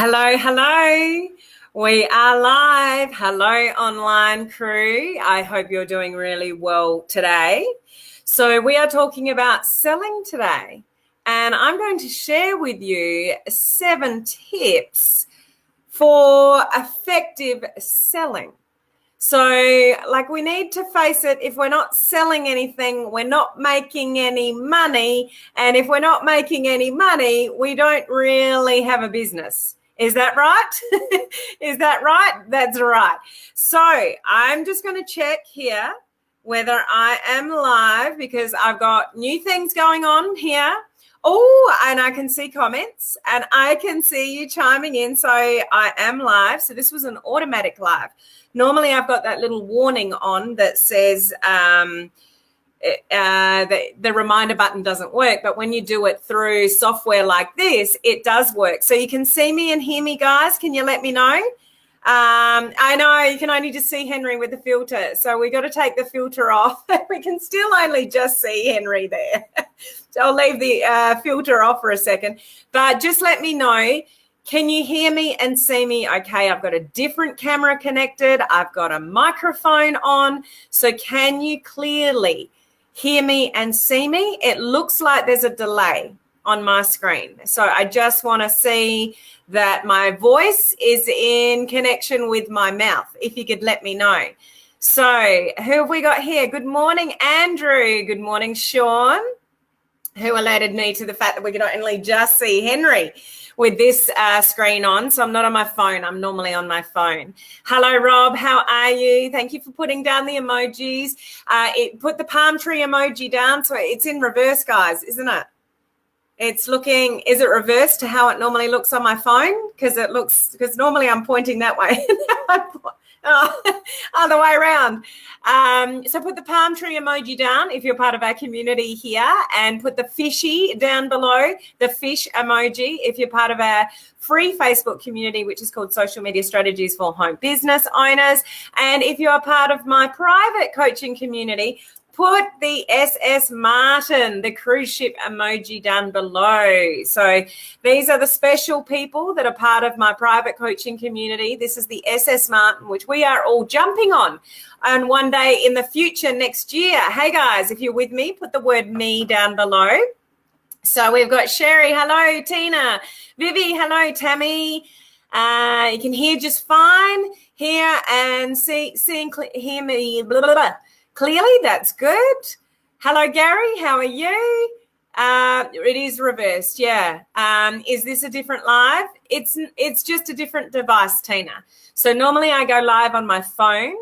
Hello, hello. We are live. Hello, online crew. I hope you're doing really well today. So, we are talking about selling today, and I'm going to share with you 7 tips for effective selling. So, we need to face it. If we're not selling anything, we're not making any money. And if we're not making any money, we don't really have a business. Is that right? Is that right? That's right. So, I'm just going to check here whether I am live because I've got new things going on here. Oh, and I can see comments and I can see you chiming in. So I am live. So this was an automatic live. Normally I've got that little warning on that says the reminder button doesn't work. But when you do it through software like this, it does work. So you can see me and hear me, guys. Can you let me know? I know you can only just see Henry with the filter. So we got to take the filter off. We can still only just see Henry there. So I'll leave the filter off for a second. But just let me know. Can you hear me and see me? Okay, I've got a different camera connected. I've got a microphone on. So can you clearly hear me and see me? It looks like there's a delay on my screen. So I just want to see that my voice is in connection with my mouth, if you could let me know. So who have we got here? Good morning, Andrew. Good morning, Sean, who alerted me to the fact that we can only just see Henry with this screen on. So I'm not on my phone. I'm normally on my phone. Hello, Rob. How are you? Thank you for putting down the emojis. Put the palm tree emoji down. So it's in reverse, guys, isn't it? It's looking, is it reversed to how it normally looks on my phone? Because normally I'm pointing that way. Other way around. So put the palm tree emoji down if you're part of our community here, and put the fishy down below, the fish emoji if you're part of our free Facebook community, which is called Social Media Strategies for Home Business Owners. And if you're part of my private coaching community, put the SS Martin, the cruise ship emoji down below. So these are the special people that are part of my private coaching community. This is the SS Martin, which we are all jumping on. And one day in the future, next year, hey guys, if you're with me, put the word me down below. So we've got Sherry, hello, Tina, Vivi, hello, Tammy. You can hear just fine here and hear me, blah, blah, blah. Clearly, that's good. Hello, Gary. How are you? It is reversed, yeah. Is this a different live? It's just a different device, Tina. So normally I go live on my phone.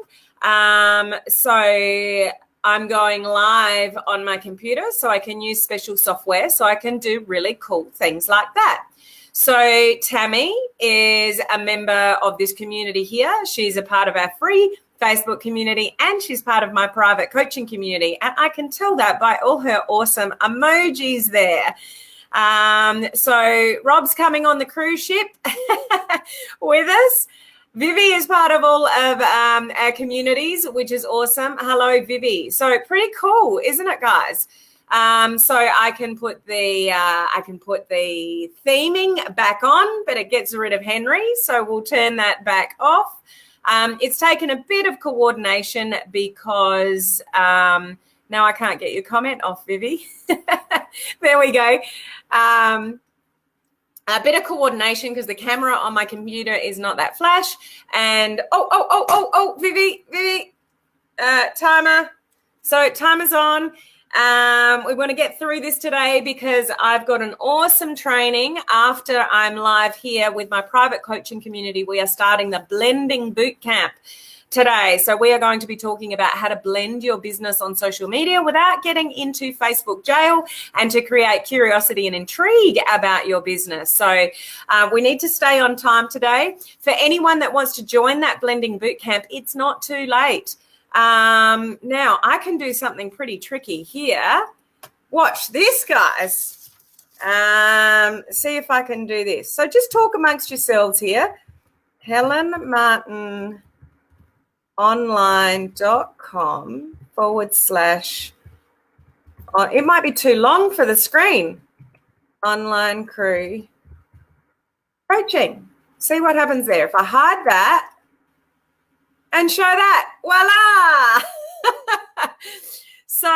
So I'm going live on my computer so I can use special software so I can do really cool things like that. So Tammy is a member of this community here. She's a part of our free Facebook community, and she's part of my private coaching community. And I can tell that by all her awesome emojis there. So Rob's coming on the cruise ship with us. Vivi is part of all of our communities, which is awesome. Hello, Vivi. So pretty cool, isn't it, guys? So I can put the theming back on, but it gets rid of Henry. So we'll turn that back off. It's taken a bit of coordination because now I can't get your comment off, Vivi. There we go. A bit of coordination because the camera on my computer is not that flash. And Vivi, timer. So timer's on. We want to get through this today because I've got an awesome training after I'm live here with my private coaching community. We are starting the blending bootcamp today. So we are going to be talking about how to blend your business on social media without getting into Facebook jail and to create curiosity and intrigue about your business. So we need to stay on time today. For anyone that wants to join that blending bootcamp, it's not too late. Now I can do something pretty tricky here. Watch this, guys. See if I can do this. So just talk amongst yourselves here. HelenMartinOnline.com / it might be too long for the screen. Online crew coaching. See what happens there. If I hide that and show that, voila. So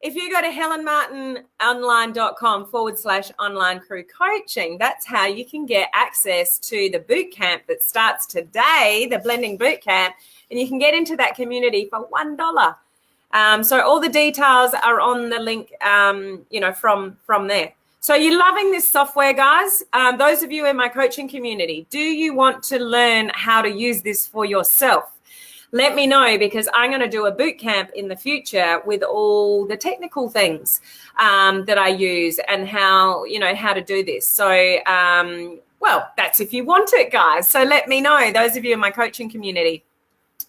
if you go to helenmartinonline.com/online crew coaching, that's how you can get access to the boot camp that starts today, the blending boot camp, and you can get into that community for $1. So all the details are on the link, from there. So you're loving this software, guys. Those of you in my coaching community, do you want to learn how to use this for yourself? Let me know, because I'm going to do a boot camp in the future with all the technical things that I use and how to do this. So, that's if you want it, guys. So let me know, those of you in my coaching community.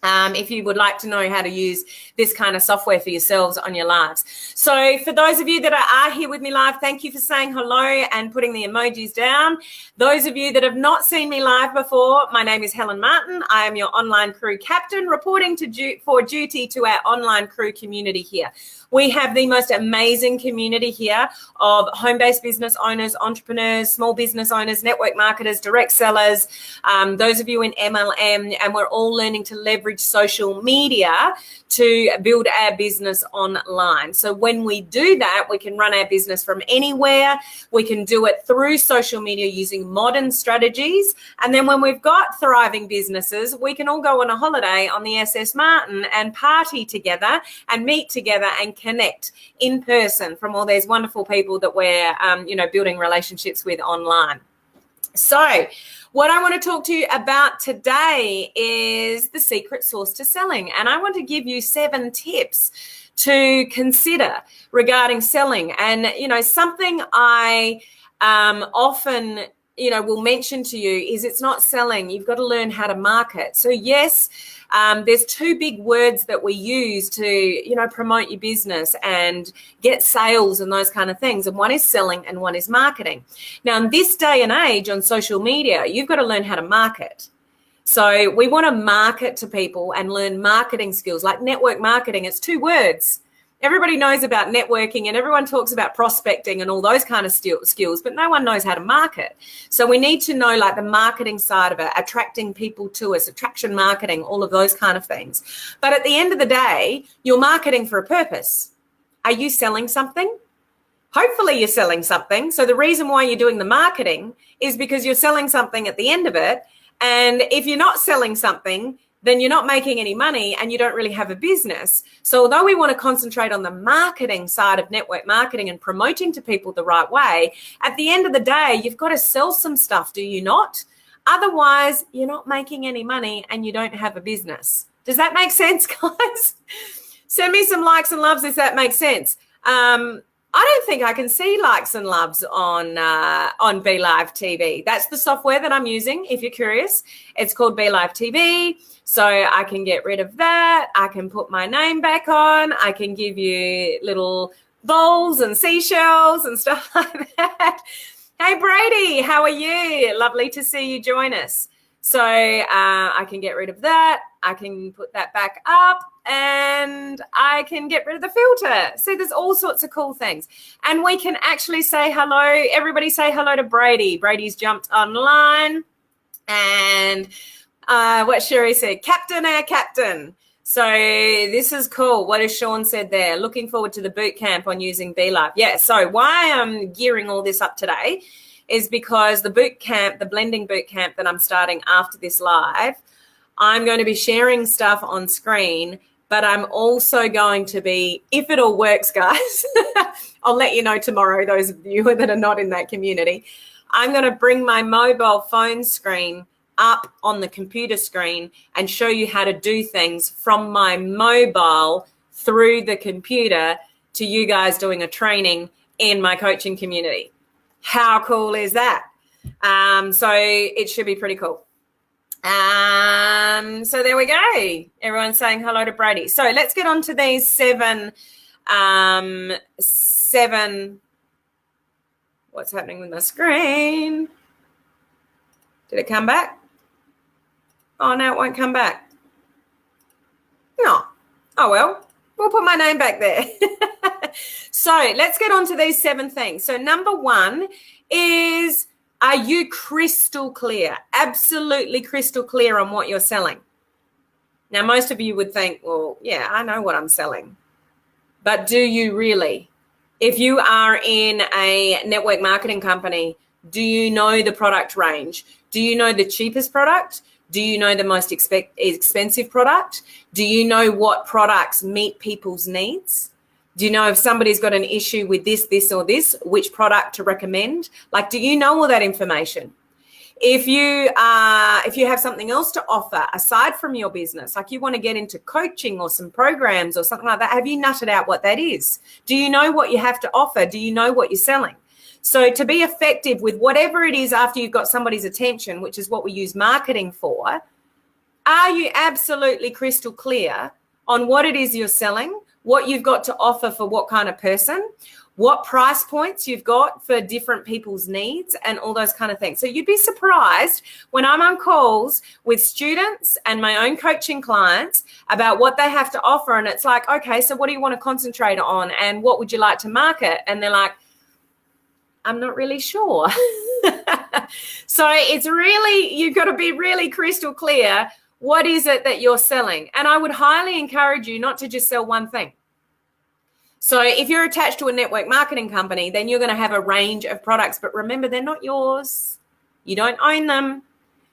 If you would like to know how to use this kind of software for yourselves on your lives. So for those of you that are here with me live, thank you for saying hello and putting the emojis down. Those of you that have not seen me live before, my name is Helen Martin. I am your online crew captain, reporting for duty to our online crew community here. We have the most amazing community here of home-based business owners, entrepreneurs, small business owners, network marketers, direct sellers, those of you in MLM, and we're all learning to leverage social media to build our business online. So when we do that, we can run our business from anywhere. We can do it through social media using modern strategies. And then when we've got thriving businesses, we can all go on a holiday on the SS Martin and party together and meet together and connect in person from all these wonderful people that we're, building relationships with online. So what I want to talk to you about today is the secret sauce to selling. And I want to give you 7 tips to consider regarding selling. And, something I often, will mention to you is it's not selling. You've got to learn how to market. So yes, there's 2 big words that we use to, promote your business and get sales and those kind of things. And one is selling and one is marketing. Now, in this day and age on social media, you've got to learn how to market. So we want to market to people and learn marketing skills like network marketing. It's 2 words. Everybody knows about networking and everyone talks about prospecting and all those kind of skills, but no one knows how to market. So we need to know like the marketing side of it, attracting people to us, attraction marketing, all of those kind of things. But at the end of the day, you're marketing for a purpose. Are you selling something? Hopefully you're selling something. So the reason why you're doing the marketing is because you're selling something at the end of it. And if you're not selling something, then you're not making any money and you don't really have a business. So although we want to concentrate on the marketing side of network marketing and promoting to people the right way, at the end of the day, you've got to sell some stuff, do you not? Otherwise, you're not making any money and you don't have a business. Does that make sense, guys? Send me some likes and loves if that makes sense. I don't think I can see likes and loves on Be Live TV. That's the software that I'm using, if you're curious. It's called Be Live TV. So I can get rid of that. I can put my name back on. I can give you little bowls and seashells and stuff like that. Hey, Brady, how are you? Lovely to see you join us. So I can get rid of that. I can put that back up and I can get rid of the filter. See, there's all sorts of cool things. And we can actually say hello. Everybody say hello to Brady. Brady's jumped online. And what Sherry said, Captain, our Captain. So this is cool. What has Sean said there? Looking forward to the boot camp on using Be Live. Yeah, so why I'm gearing all this up today is because the boot camp, the blending boot camp that I'm starting after this live, I'm going to be sharing stuff on screen, but I'm also going to be, if it all works, guys, I'll let you know tomorrow, those of you that are not in that community, I'm going to bring my mobile phone screen up on the computer screen and show you how to do things from my mobile through the computer to you guys doing a training in my coaching community. How cool is that? So it should be pretty cool. So there we go. Everyone's saying hello to Brady. So let's get on to these seven. What's happening with my screen? Did it come back? Oh, no, it won't come back. No. Oh, well, we'll put my name back there. So let's get on to these 7 things. So number 1 is Are you crystal clear, absolutely crystal clear on what you're selling? Now, most of you would think, well, yeah, I know what I'm selling. But do you really? If you are in a network marketing company, do you know the product range? Do you know the cheapest product? Do you know the most expensive product? Do you know what products meet people's needs? Do you know if somebody's got an issue with this, or this, which product to recommend? Like, do you know all that information? If you have something else to offer aside from your business, like you want to get into coaching or some programs or something like that, have you nutted out what that is? Do you know what you have to offer? Do you know what you're selling? So to be effective with whatever it is after you've got somebody's attention, which is what we use marketing for, are you absolutely crystal clear on what it is you're selling, what you've got to offer for what kind of person, what price points you've got for different people's needs, and all those kind of things. So you'd be surprised when I'm on calls with students and my own coaching clients about what they have to offer. And it's like, okay, so what do you want to concentrate on? And what would you like to market? And they're like, I'm not really sure. So it's really, you've got to be really crystal clear. What is it that you're selling? And I would highly encourage you not to just sell one thing. So if you're attached to a network marketing company, then you're going to have a range of products. But remember, they're not yours. You don't own them.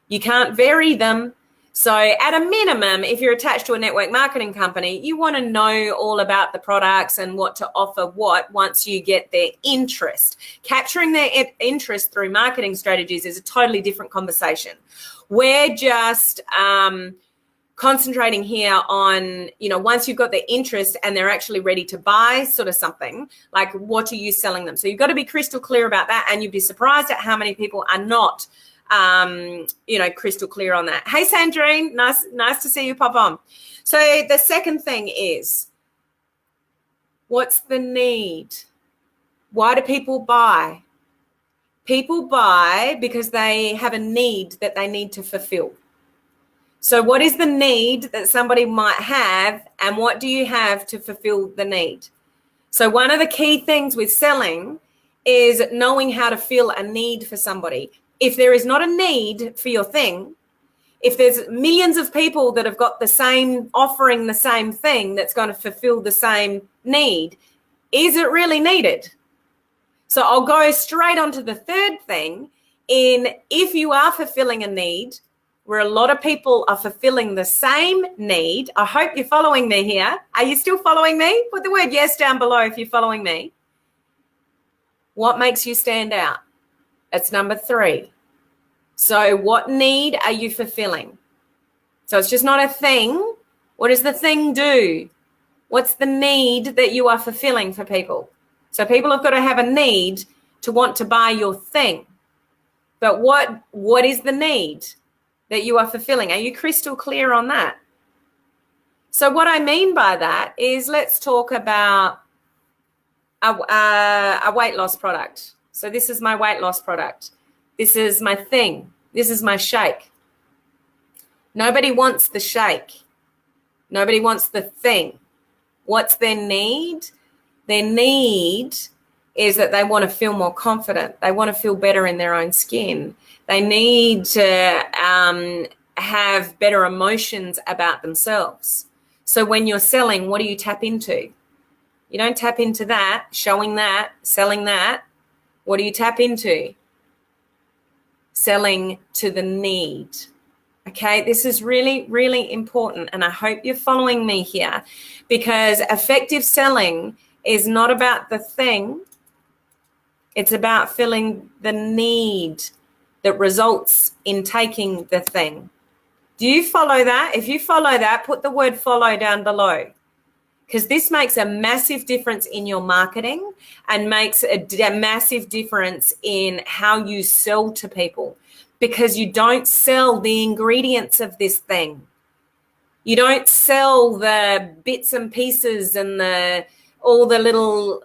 You can't vary them. So at a minimum, if you're attached to a network marketing company, you want to know all about the products and what to offer what once you get their interest. Capturing their interest through marketing strategies is a totally different conversation. We're just concentrating here on, once you've got their interest and they're actually ready to buy sort of something, like what are you selling them? So you've got to be crystal clear about that, and you'd be surprised at how many people are not, crystal clear on that. Hey, Sandrine, nice to see you pop on. So the second thing is, what's the need? Why do people buy? People buy because they have a need that they need to fulfill. So what is the need that somebody might have, and what do you have to fulfill the need? So one of the key things with selling is knowing how to fill a need for somebody. If there is not a need for your thing, if there's millions of people that have got the same, offering the same thing that's going to fulfill the same need, is it really needed? So I'll go straight on to the third thing. If you are fulfilling a need, where a lot of people are fulfilling the same need. I hope you're following me here. Are you still following me? Put the word yes down below if you're following me. What makes you stand out? It's number 3. So what need are you fulfilling? So it's just not a thing. What does the thing do? What's the need that you are fulfilling for people? So people have got to have a need to want to buy your thing. But what is the need that you are fulfilling? Are you crystal clear on that? So what I mean by that is, let's talk about a weight loss product. So this is my weight loss product. This is my thing. This is my shake. Nobody wants the shake. Nobody wants the thing. What's their need? Their need is that they want to feel more confident. They want to feel better in their own skin. They need to have better emotions about themselves. So when you're selling, what do you tap into? You don't tap into that, showing that, selling that. What do you tap into? Selling to the need. Okay, this is really, really important. And I hope you're following me here, because effective selling is not about the thing. It's about filling the need that results in taking the thing. Do you follow that? If you follow that, put the word follow down below, because this makes a massive difference in your marketing and makes a massive difference in how you sell to people, because you don't sell the ingredients of this thing. You don't sell the bits and pieces and all the little,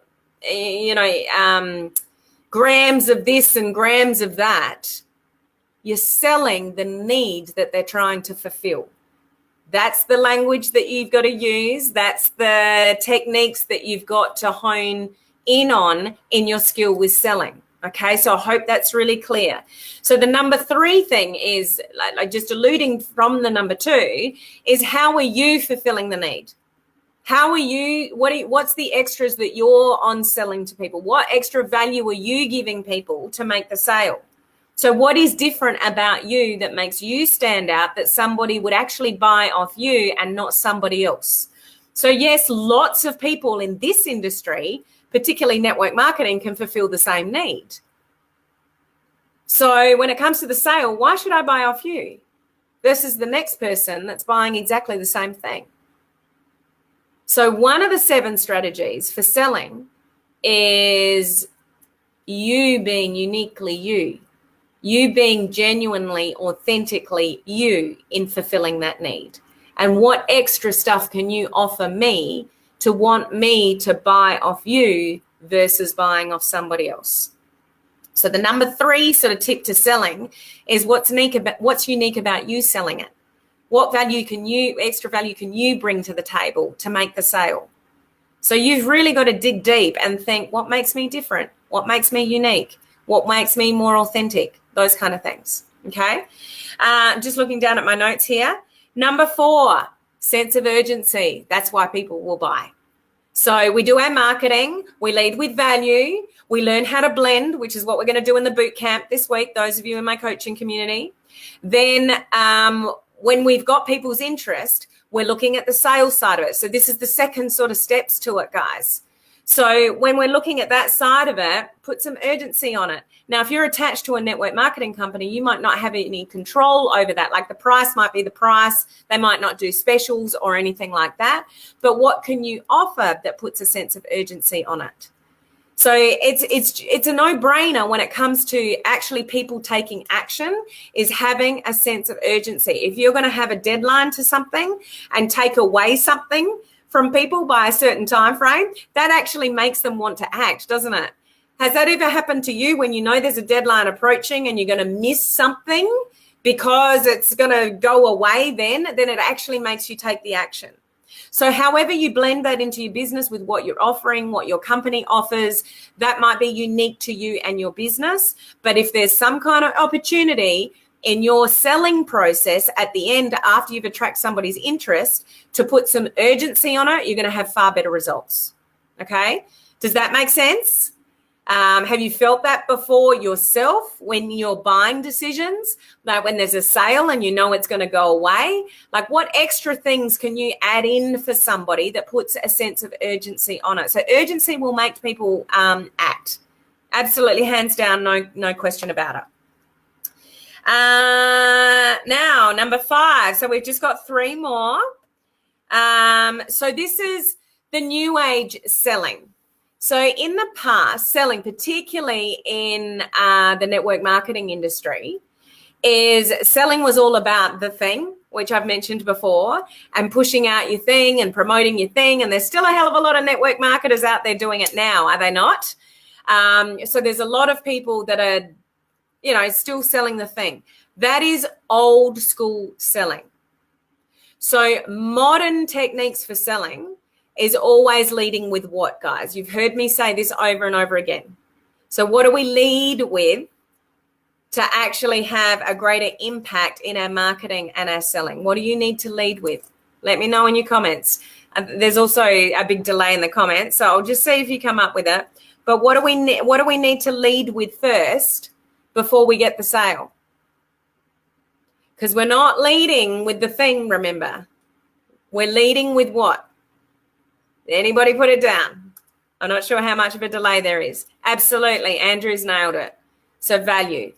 grams of this and grams of that. You're selling the need that they're trying to fulfill. That's the language that you've got to use. That's the techniques that you've got to hone in on in your skill with selling. Okay, so I hope that's really clear. So the number 3 thing is, like just alluding from the number 2, is how are you fulfilling the need? How are you, what's the extras that you're on selling to people? What extra value are you giving people to make the sale? So what is different about you that makes you stand out that somebody would actually buy off you and not somebody else? So yes, lots of people in this industry, particularly network marketing, can fulfill the same need. So when it comes to the sale, why should I buy off you versus the next person that's buying exactly the same thing? So one of the 7 strategies for selling is you being uniquely you being genuinely, authentically you in fulfilling that need. And what extra stuff can you offer me to want me to buy off you versus buying off somebody else? So the number 3 sort of tip to selling is what's unique about you selling it. What extra value can you bring to the table to make the sale? So you've really got to dig deep and think, what makes me different? What makes me unique? What makes me more authentic? Those kind of things. Okay. Just looking down at my notes here. Number 4, sense of urgency. That's why people will buy. So we do our marketing. We lead with value. We learn how to blend, which is what we're going to do in the boot camp this week, those of you in my coaching community. Then when we've got people's interest, we're looking at the sales side of it. So this is the second sort of steps to it, guys. So when we're looking at that side of it, put some urgency on it. Now, if you're attached to a network marketing company, you might not have any control over that. Like the price might be the price. They might not do specials or anything like that. But what can you offer that puts a sense of urgency on it? So it's a no-brainer when it comes to actually people taking action, is having a sense of urgency. If you're going to have a deadline to something and take away something from people by a certain time frame, that actually makes them want to act, doesn't it? Has that ever happened to you when you know there's a deadline approaching and you're going to miss something because it's going to go away then it actually makes you take the action. So however you blend that into your business with what you're offering, what your company offers, that might be unique to you and your business. But if there's some kind of opportunity in your selling process at the end, after you've attracted somebody's interest, to put some urgency on it, you're going to have far better results. Okay? Does that make sense? Have you felt that before yourself when you're buying decisions? Like when there's a sale and you know it's going to go away? Like what extra things can you add in for somebody that puts a sense of urgency on it? So urgency will make people act. Absolutely, hands down, no question about it. Now, number 5. So we've just got 3 more. So this is the new age selling. So in the past, selling, particularly in the network marketing industry, selling was all about the thing, which I've mentioned before, and pushing out your thing and promoting your thing. And there's still a hell of a lot of network marketers out there doing it now, are they not? So there's a lot of people that are, still selling the thing. That is old school selling. So modern techniques for selling is always leading with what, guys? You've heard me say this over and over again. So what do we lead with to actually have a greater impact in our marketing and our selling? What do you need to lead with? Let me know in your comments. There's also a big delay in the comments, so I'll just see if you come up with it. But what do we need to lead with first before we get the sale? Because we're not leading with the thing, remember. We're leading with what? Anybody put it down? I'm not sure how much of a delay there is. Absolutely. Andrew's nailed it. So value.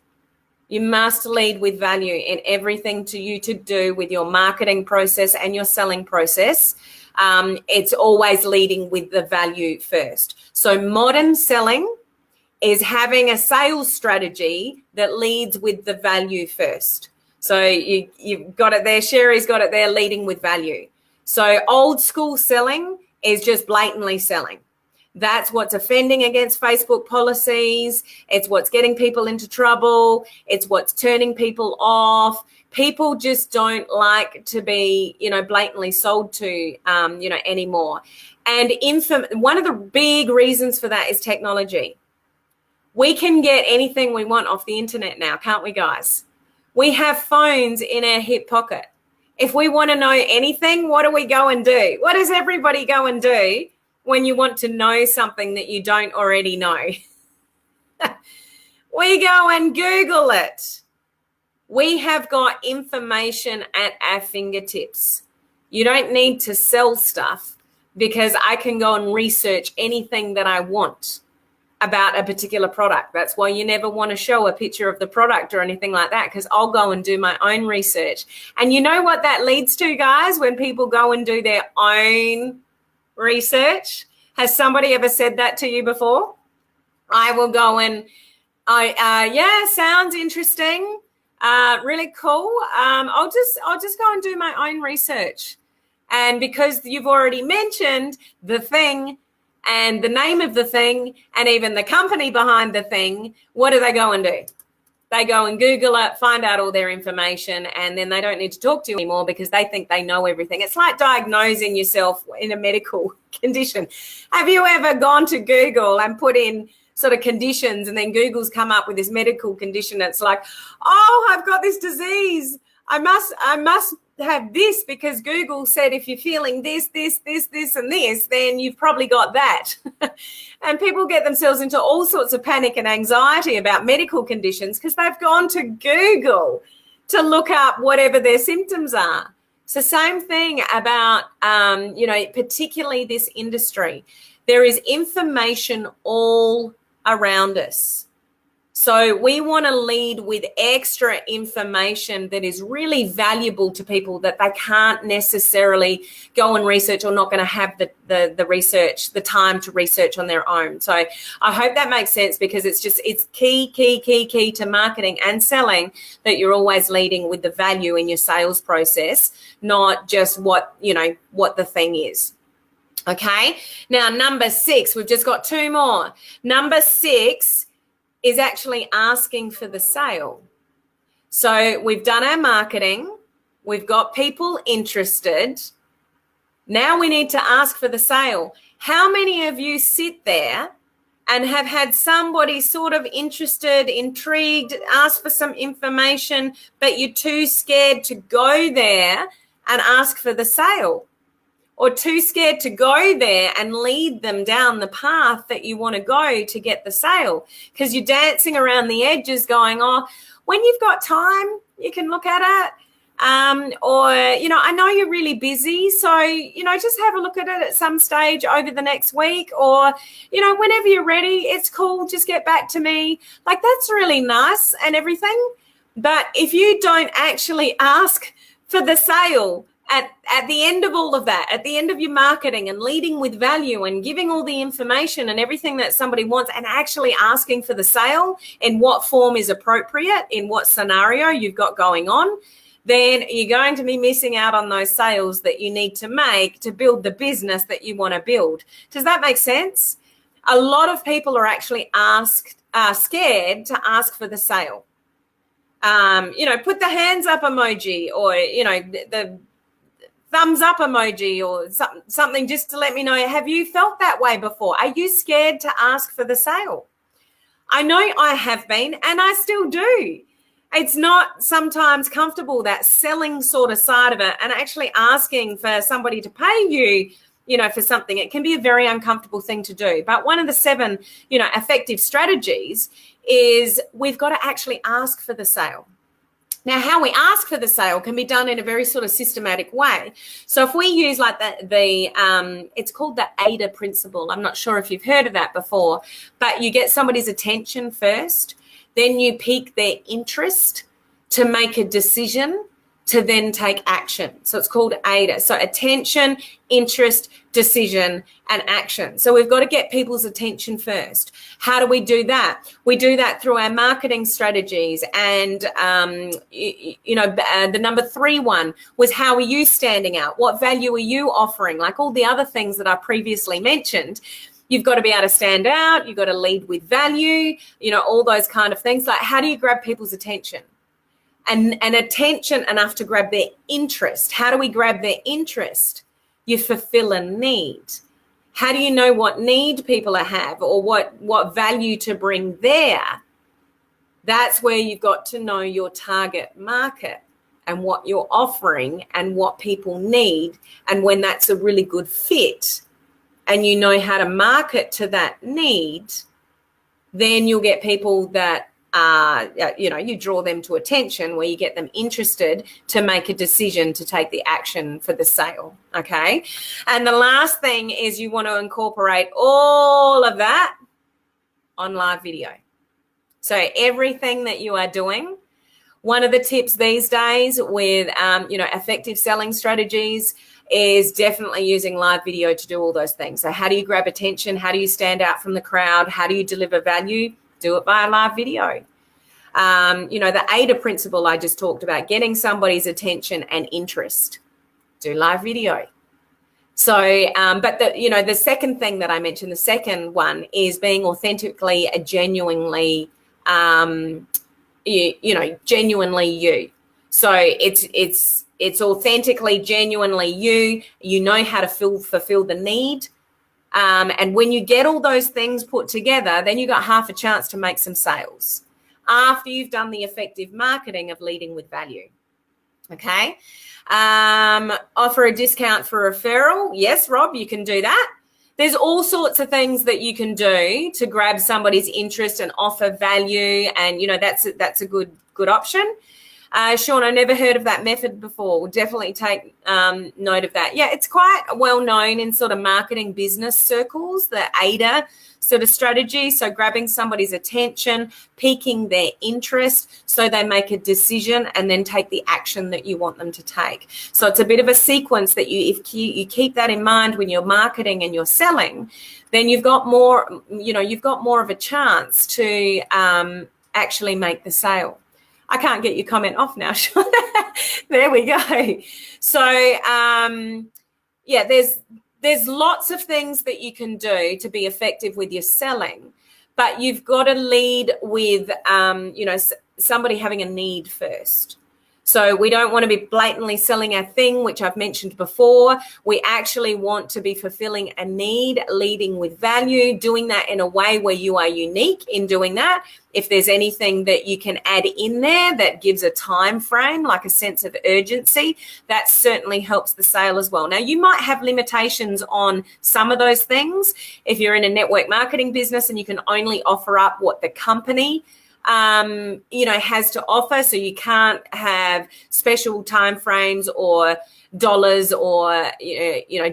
You must lead with value in everything to do with your marketing process and your selling process. It's always leading with the value first. So modern selling is having a sales strategy that leads with the value first. So you've got it there. Sherry's got it there, leading with value. So old school selling is just blatantly selling. That's what's offending against Facebook policies. It's what's getting people into trouble. It's what's turning people off. People just don't like to be, blatantly sold to, anymore. And one of the big reasons for that is technology. We can get anything we want off the internet now, can't we, guys? We have phones in our hip pocket. If we want to know anything, what do we go and do? What does everybody go and do when you want to know something that you don't already know? We go and Google it. We have got information at our fingertips. You don't need to sell stuff because I can go and research anything that I want about a particular product. That's why you never want to show a picture of the product or anything like that, because I'll go and do my own research. And you know what that leads to, guys, when people go and do their own research? Has somebody ever said that to you before? I will go and, yeah, sounds interesting. Really cool. I'll just go and do my own research. And because you've already mentioned the thing and the name of the thing and even the company behind the thing, what do they go and do? They go and Google it, find out all their information, and then they don't need to talk to you anymore because they think they know everything. It's like diagnosing yourself in a medical condition. Have you ever gone to Google and put in sort of conditions, and then Google's come up with this medical condition? It's like, oh, I've got this disease. I must have this because Google said if you're feeling this, and this, then you've probably got that. And people get themselves into all sorts of panic and anxiety about medical conditions because they've gone to Google to look up whatever their symptoms are. It's the same thing about, particularly this industry. There is information all around us. So we want to lead with extra information that is really valuable to people that they can't necessarily go and research or not going to have the research, the time to research on their own. So I hope that makes sense, because it's key to marketing and selling that you're always leading with the value in your sales process, not just what the thing is. Okay. Now, number 6, we've just got 2 more. Number 6 is actually asking for the sale. So we've done our marketing. We've got people interested. Now we need to ask for the sale. How many of you sit there and have had somebody sort of interested, intrigued, ask for some information, but you're too scared to go there and ask for the sale? Or too scared to go there and lead them down the path that you want to go to get the sale, because you're dancing around the edges going, oh, when you've got time, you can look at it. I know you're really busy, so, just have a look at it at some stage over the next week, or, whenever you're ready, it's cool, just get back to me. Like, that's really nice and everything. But if you don't actually ask for the sale, at the end of all of that, at the end of your marketing and leading with value and giving all the information and everything that somebody wants, and actually asking for the sale in what form is appropriate, in what scenario you've got going on, then you're going to be missing out on those sales that you need to make to build the business that you want to build. Does that make sense? A lot of people are actually scared to ask for the sale. Put the hands up emoji, or, the thumbs up emoji, or something just to let me know. Have you felt that way before? Are you scared to ask for the sale? I know I have been, and I still do. It's not sometimes comfortable, that selling sort of side of it, and actually asking for somebody to pay you, for something. It can be a very uncomfortable thing to do. But one of the 7, effective strategies is we've got to actually ask for the sale. Now, how we ask for the sale can be done in a very sort of systematic way. So if we use like it's called the AIDA principle. I'm not sure if you've heard of that before, but you get somebody's attention first, then you pique their interest to make a decision, to then take action. So it's called AIDA. So attention, interest, decision, and action. So we've got to get people's attention first. How do we do that? We do that through our marketing strategies. And, the number 3 one was, how are you standing out? What value are you offering? Like all the other things that I previously mentioned. You've got to be able to stand out. You've got to lead with value, all those kind of things. Like, how do you grab people's attention? And attention enough to grab their interest. How do we grab their interest? You fulfill a need. How do you know what need people have or what value to bring there? That's where you've got to know your target market and what you're offering and what people need. And when that's a really good fit and you know how to market to that need, then you'll get people that you draw them to attention, where you get them interested to make a decision to take the action for the sale. Okay. And the last thing is you want to incorporate all of that on live video. So everything that you are doing, one of the tips these days with, effective selling strategies is definitely using live video to do all those things. So how do you grab attention? How do you stand out from the crowd? How do you deliver value? Do it via live video. The AIDA principle I just talked about, getting somebody's attention and interest. Do live video. So, but the second thing that I mentioned, the second one is being authentically, genuinely, genuinely you. So it's authentically, genuinely you. You know how to fulfill the need. And when you get all those things put together, then you got half a chance to make some sales after you've done the effective marketing of leading with value. Okay. Offer a discount for referral. Yes, Rob, you can do that. There's all sorts of things that you can do to grab somebody's interest and offer value. And, that's a good option. Sean, I never heard of that method before. We'll definitely take note of that. Yeah, it's quite well known in sort of marketing business circles, the AIDA sort of strategy. So grabbing somebody's attention, piquing their interest so they make a decision and then take the action that you want them to take. So it's a bit of a sequence that if you keep that in mind when you're marketing and you're selling, then you've got more of a chance to actually make the sale. I can't get your comment off now, Sean. There we go. So, there's lots of things that you can do to be effective with your selling, but you've got to lead with, somebody having a need first. So we don't want to be blatantly selling our thing, which I've mentioned before. We actually want to be fulfilling a need, leading with value, doing that in a way where you are unique in doing that. If there's anything that you can add in there that gives a time frame, like a sense of urgency, that certainly helps the sale as well. Now, you might have limitations on some of those things. If you're in a network marketing business and you can only offer up what the company has to offer, so you can't have special time frames or dollars or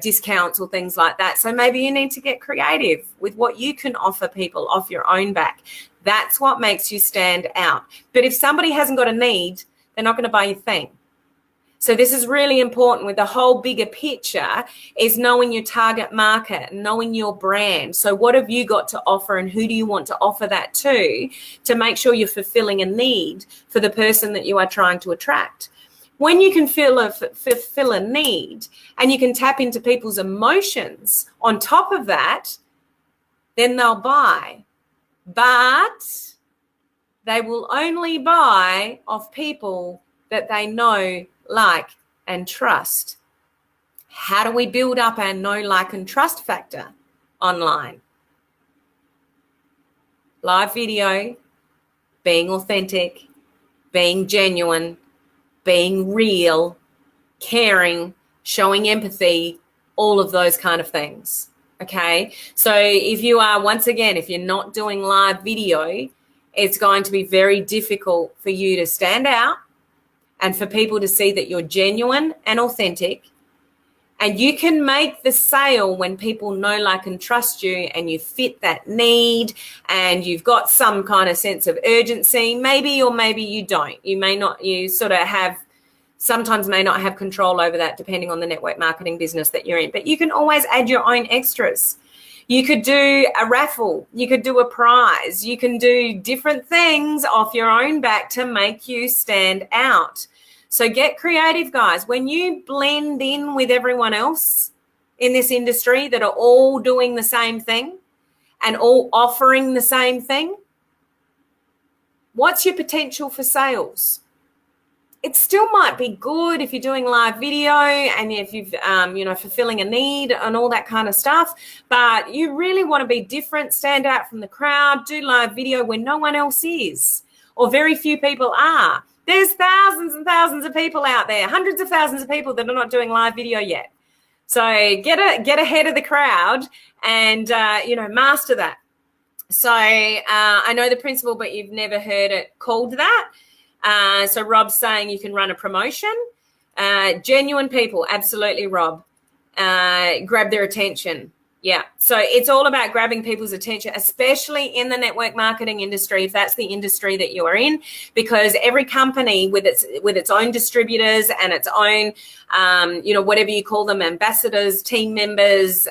discounts or things like that. So maybe you need to get creative with what you can offer people off your own back. That's what makes you stand out. But if somebody hasn't got a need, they're not going to buy your thing. So this is really important with the whole bigger picture, is knowing your target market, knowing your brand. So what have you got to offer and who do you want to offer that to make sure you're fulfilling a need for the person that you are trying to attract. When you can fulfill a need and you can tap into people's emotions on top of that, then they'll buy. But they will only buy off people that they know, like, and trust. How do we build up our know, like, and trust factor online? Live video, being authentic, being genuine, being real, caring, showing empathy, all of those kind of things. Okay. So if you're not doing live video, it's going to be very difficult for you to stand out and for people to see that you're genuine and authentic. And you can make the sale when people know, like, and trust you, and you fit that need and you've got some kind of sense of urgency. Maybe or maybe you don't. Sometimes may not have control over that depending on the network marketing business that you're in. But you can always add your own extras. You could do a raffle. You could do a prize. You can do different things off your own back to make you stand out. So get creative, guys. When you blend in with everyone else in this industry that are all doing the same thing and all offering the same thing, what's your potential for sales? it still might be good if you're doing live video and if you've, fulfilling a need and all that kind of stuff. But you really want to be different, stand out from the crowd, do live video when no one else is, or very few people are. There's thousands and thousands of people out there, hundreds of thousands of people that are not doing live video yet. So get ahead of the crowd and, master that. So I know the principle, but you've never heard it called that. So Rob's saying you can run a promotion. Genuine people, absolutely, Rob. Grab their attention. Yeah. So it's all about grabbing people's attention, especially in the network marketing industry, if that's the industry that you are in, because every company with its own distributors and its own, whatever you call them, ambassadors, team members,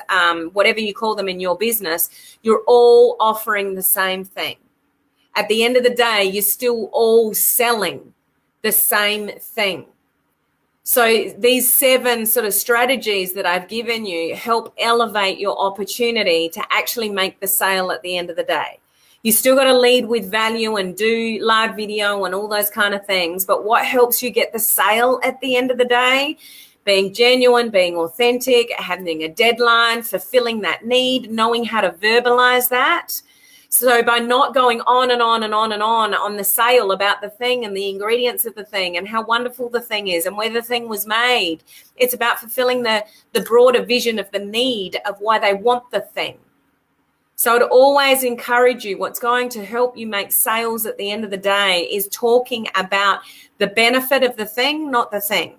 whatever you call them in your business, you're all offering the same thing. At the end of the day, you're still all selling the same thing. So these 7 sort of strategies that I've given you help elevate your opportunity to actually make the sale at the end of the day. You still got to lead with value and do live video and all those kind of things. But what helps you get the sale at the end of the day? Being genuine, being authentic, having a deadline, fulfilling that need, knowing how to verbalize that. So by not going on and on and on and on the sale about the thing and the ingredients of the thing and how wonderful the thing is and where the thing was made, it's about fulfilling the broader vision of the need of why they want the thing. So I'd always encourage you, what's going to help you make sales at the end of the day is talking about the benefit of the thing, not the thing.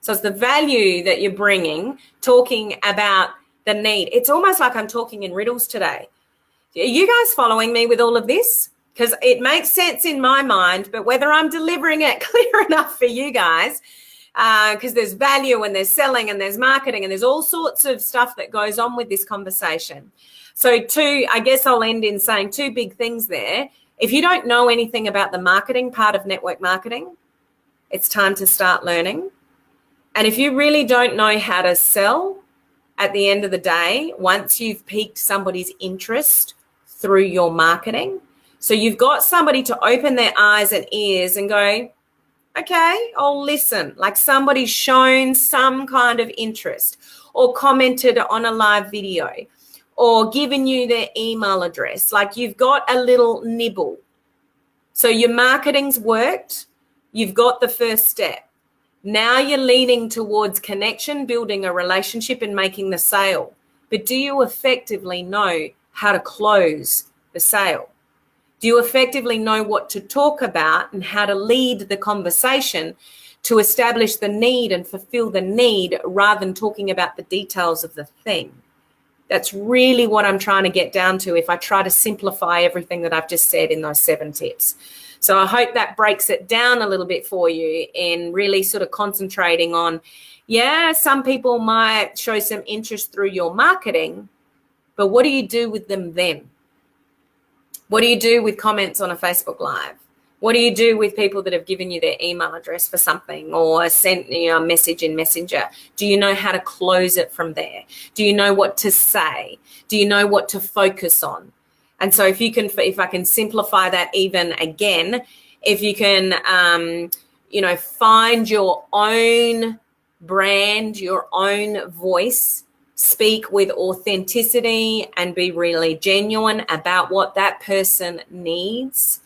So it's the value that you're bringing, talking about the need. It's almost like I'm talking in riddles today. Are you guys following me with all of this? Because it makes sense in my mind, but whether I'm delivering it clear enough for you guys, because there's value and there's selling and there's marketing and there's all sorts of stuff that goes on with this conversation. So I guess I'll end in saying 2 big things there. If you don't know anything about the marketing part of network marketing, it's time to start learning. And if you really don't know how to sell at the end of the day, once you've piqued somebody's interest through your marketing, so you've got somebody to open their eyes and ears and go, okay, I'll listen. Like somebody's shown some kind of interest or commented on a live video or given you their email address. Like you've got a little nibble. So your marketing's worked. You've got the first step. Now you're leaning towards connection, building a relationship and making the sale. But do you effectively know how to close the sale? Do you effectively know what to talk about and how to lead the conversation to establish the need and fulfill the need rather than talking about the details of the thing? That's really what I'm trying to get down to if I try to simplify everything that I've just said in those 7 tips. So I hope that breaks it down a little bit for you in really sort of concentrating on, some people might show some interest through your marketing, but what do you do with them then? What do you do with comments on a Facebook Live? What do you do with people that have given you their email address for something or sent a message in Messenger? Do you know how to close it from there? Do you know what to say? Do you know what to focus on? And so if I can simplify that even again, if you can, find your own brand, your own voice, speak with authenticity and be really genuine about what that person needs.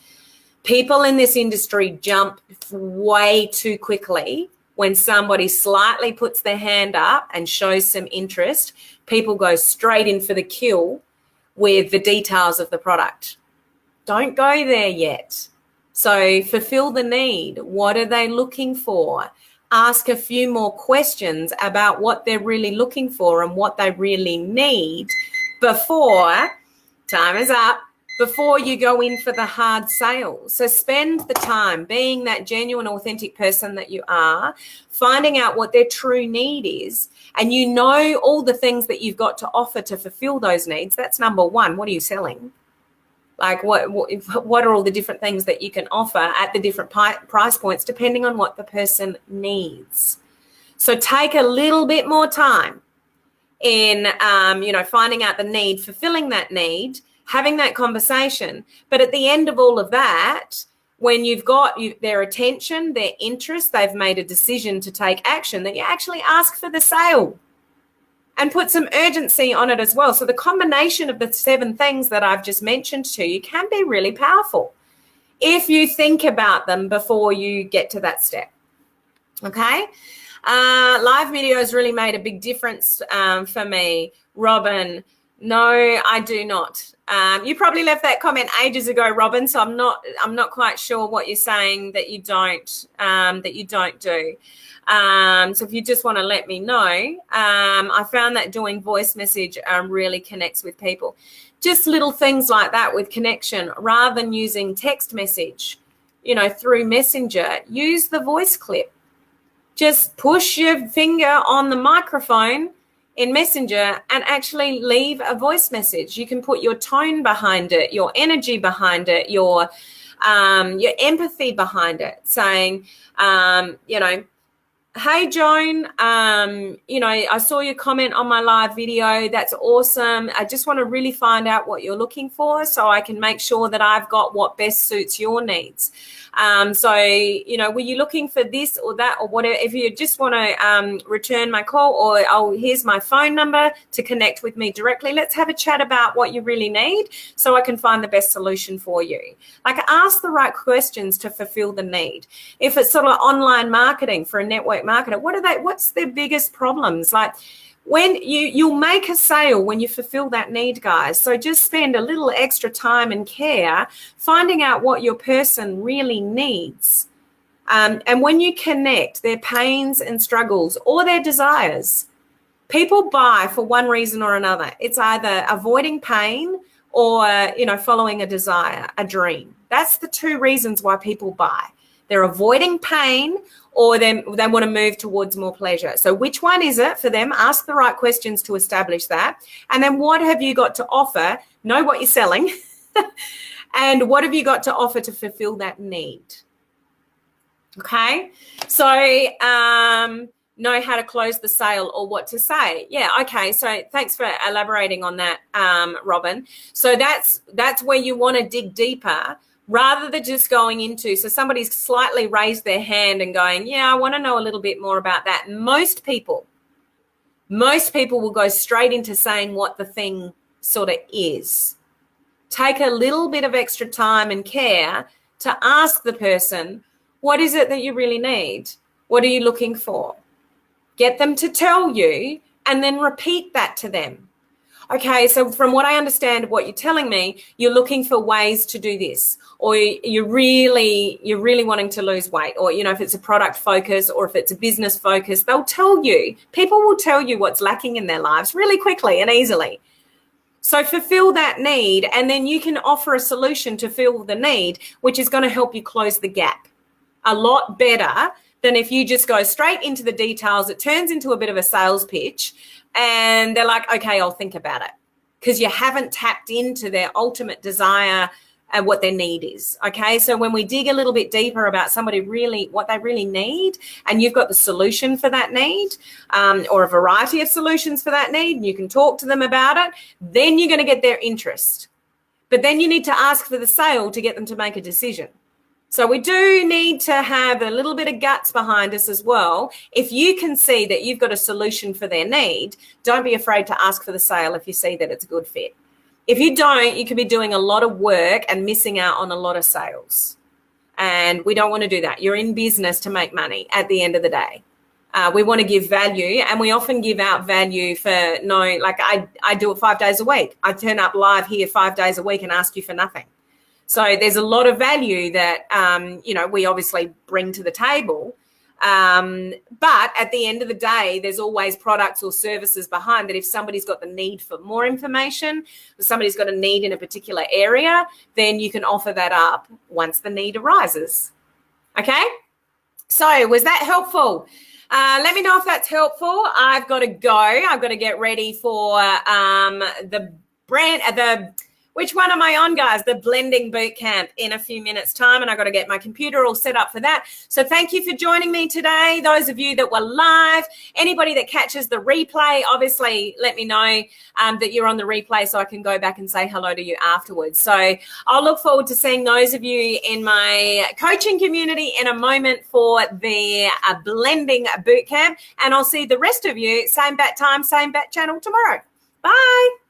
People in this industry jump way too quickly when somebody slightly puts their hand up and shows some interest. People go straight in for the kill with the details of the product. Don't go there yet. So fulfill the need. What are they looking for? Ask a few more questions about what they're really looking for and what they really need before, time is up, before you go in for the hard sale. So spend the time being that genuine, authentic person that you are, finding out what their true need is, and you know all the things that you've got to offer to fulfill those needs. That's number 1. What are you selling? Like what are all the different things that you can offer at the different price points depending on what the person needs? So take a little bit more time in, finding out the need, fulfilling that need, having that conversation. But at the end of all of that, when you've got their attention, their interest, they've made a decision to take action, then you actually ask for the sale and put some urgency on it as well. So the combination of the 7 things that I've just mentioned to you can be really powerful if you think about them before you get to that step. Okay? Live videos really made a big difference for me. Robin, no, I do not. You probably left that comment ages ago, Robin, so I'm not quite sure what you're saying that you don't do. So if you just want to let me know, I found that doing voice message really connects with people. Just little things like that with connection, rather than using text message, through Messenger, use the voice clip. Just push your finger on the microphone in Messenger and actually leave a voice message. You can put your tone behind it, your energy behind it, your empathy behind it, saying, hey, Joan, I saw your comment on my live video. That's awesome. I just want to really find out what you're looking for so I can make sure that I've got what best suits your needs. Were you looking for this or that or whatever? If you just want to return my call, or here's my phone number to connect with me directly. Let's have a chat about what you really need so I can find the best solution for you. Like, ask the right questions to fulfill the need. If it's sort of online marketing for a network marketer, what's their biggest problems? Like, when you'll make a sale when you fulfill that need, guys. So just spend a little extra time and care finding out what your person really needs. And when you connect their pains and struggles or their desires, people buy for one reason or another. It's either avoiding pain or, following a desire, a dream. That's the 2 reasons why people buy. They're avoiding pain, or they want to move towards more pleasure. So which one is it for them? Ask the right questions to establish that. And then what have you got to offer? Know what you're selling. And what have you got to offer to fulfill that need? Okay. So know how to close the sale or what to say. Yeah. Okay. So thanks for elaborating on that, Robin. So that's where you want to dig deeper, rather than just going into, so somebody's slightly raised their hand and going, yeah, I want to know a little bit more about that. Most people will go straight into saying what the thing sort of is. Take a little bit of extra time and care to ask the person, what is it that you really need? What are you looking for? Get them to tell you and then repeat that to them. Okay, so from what I understand, what you're telling me, you're looking for ways to do this, or you're really wanting to lose weight, or, if it's a product focus or if it's a business focus, they'll tell you. People will tell you what's lacking in their lives really quickly and easily. So fulfill that need, and then you can offer a solution to fill the need, which is going to help you close the gap a lot better than if you just go straight into the details. It turns into a bit of a sales pitch. And they're like, okay, I'll think about it, because you haven't tapped into their ultimate desire and what their need is. Okay, so when we dig a little bit deeper about somebody what they really need, and you've got the solution for that need, or a variety of solutions for that need, and you can talk to them about it, then you're going to get their interest. But then you need to ask for the sale to get them to make a decision. So we do need to have a little bit of guts behind us as well. If you can see that you've got a solution for their need, don't be afraid to ask for the sale if you see that it's a good fit. If you don't, you could be doing a lot of work and missing out on a lot of sales. And we don't want to do that. You're in business to make money at the end of the day. We want to give value, and we often give out value for I do it 5 days a week. I turn up live here 5 days a week and ask you for nothing. So there's a lot of value that, we obviously bring to the table. But at the end of the day, there's always products or services behind that. If somebody's got the need for more information, or somebody's got a need in a particular area, then you can offer that up once the need arises. Okay? So was that helpful? Let me know if that's helpful. I've got to go. I've got to get ready for Which one am I on, guys? The blending boot camp in a few minutes time, and I got to get my computer all set up for that. So thank you for joining me today. Those of you that were live, anybody that catches the replay, obviously let me know that you're on the replay so I can go back and say hello to you afterwards. So I'll look forward to seeing those of you in my coaching community in a moment for the blending boot camp, and I'll see the rest of you same bat time, same bat channel tomorrow. Bye.